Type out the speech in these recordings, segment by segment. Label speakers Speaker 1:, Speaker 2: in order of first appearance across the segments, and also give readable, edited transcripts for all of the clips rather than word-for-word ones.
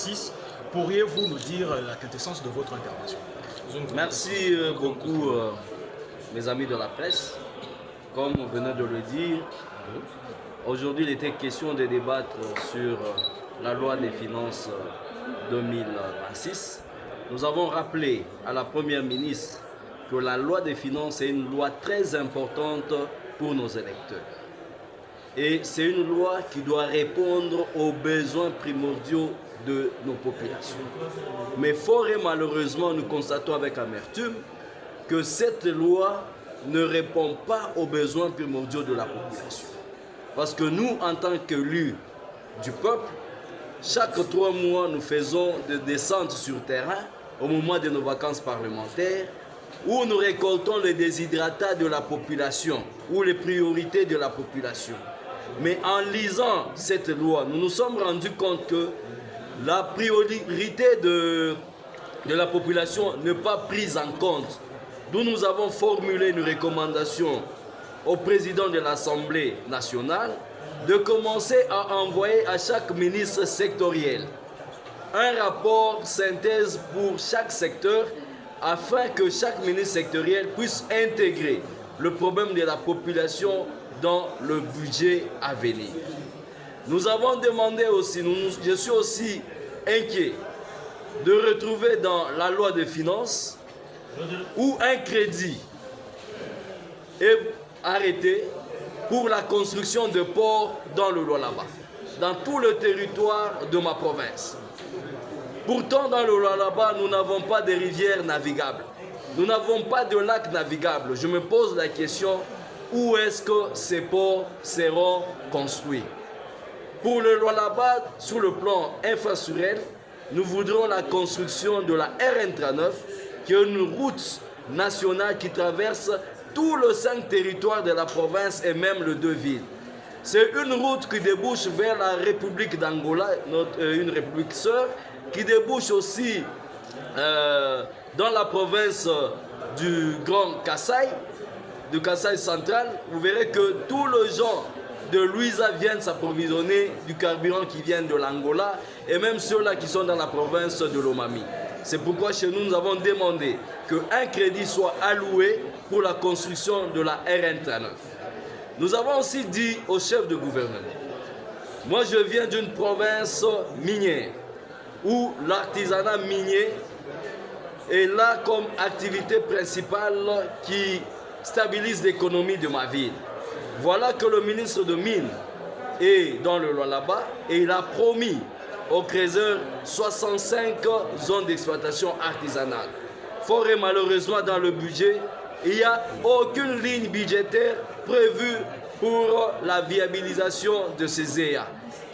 Speaker 1: 2026. Pourriez-vous nous dire la quintessence de votre intervention?
Speaker 2: Merci beaucoup, mes amis de la presse. Comme on venait de le dire, aujourd'hui il était question de débattre sur la loi des finances 2026. Nous avons rappelé à la Première ministre que la loi des finances est une loi très importante pour nos électeurs. Et c'est une loi qui doit répondre aux besoins primordiaux de nos populations. Mais fort et malheureusement, nous constatons avec amertume que cette loi ne répond pas aux besoins primordiaux de la population. Parce que nous, en tant qu'élus du peuple, chaque 3 mois, nous faisons des descentes sur terrain au moment de nos vacances parlementaires où nous récoltons les déshydratats de la population ou les priorités de la population. Mais en lisant cette loi, nous nous sommes rendus compte que la priorité de la population n'est pas prise en compte. D'où nous avons formulé une recommandation au président de l'Assemblée nationale de commencer à envoyer à chaque ministre sectoriel un rapport synthèse pour chaque secteur afin que chaque ministre sectoriel puisse intégrer le problème de la population dans le budget à venir. Nous avons demandé aussi, je suis aussi inquiet de retrouver dans la loi des finances où un crédit est arrêté pour la construction de ports dans le Lualaba, dans tout le territoire de ma province. Pourtant, dans le Lualaba, nous n'avons pas de rivières navigables. Nous n'avons pas de lacs navigables. Je me pose la question, où est-ce que ces ports seront construits? Pour le Lualaba, sur le plan infrastructurel, nous voudrons la construction de la RN39, qui est une route nationale qui traverse tout le 5 territoires de la province et même les 2 villes. C'est une route qui débouche vers la République d'Angola, une république sœur, qui débouche aussi dans la province du Grand Kasaï, du Kasaï central. Vous verrez que tous les gens de Luiza viennent s'approvisionner du carburant qui vient de l'Angola et même ceux-là qui sont dans la province de l'Omami. C'est pourquoi chez nous, nous avons demandé qu'un crédit soit alloué pour la construction de la RN39. Nous avons aussi dit au chef de gouvernement, moi je viens d'une province minière où l'artisanat minier est là comme activité principale qui stabilise l'économie de ma ville. Voilà que le ministre de Mines est dans le Lualaba et il a promis aux creuseurs 65 zones d'exploitation artisanale. Fort et malheureusement dans le budget, il n'y a aucune ligne budgétaire prévue pour la viabilisation de ces EA.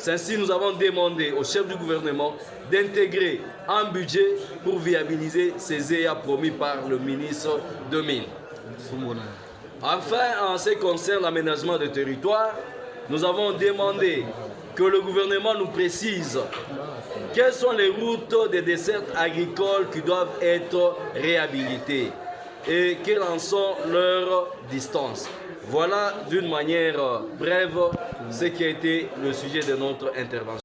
Speaker 2: Ainsi, nous avons demandé au chef du gouvernement d'intégrer un budget pour viabiliser ces EA promis par le ministre de Mines. Enfin, en ce qui concerne l'aménagement des territoires, nous avons demandé que le gouvernement nous précise quelles sont les routes des dessertes agricoles qui doivent être réhabilitées et quelles en sont leurs distances. Voilà d'une manière brève ce qui a été le sujet de notre intervention.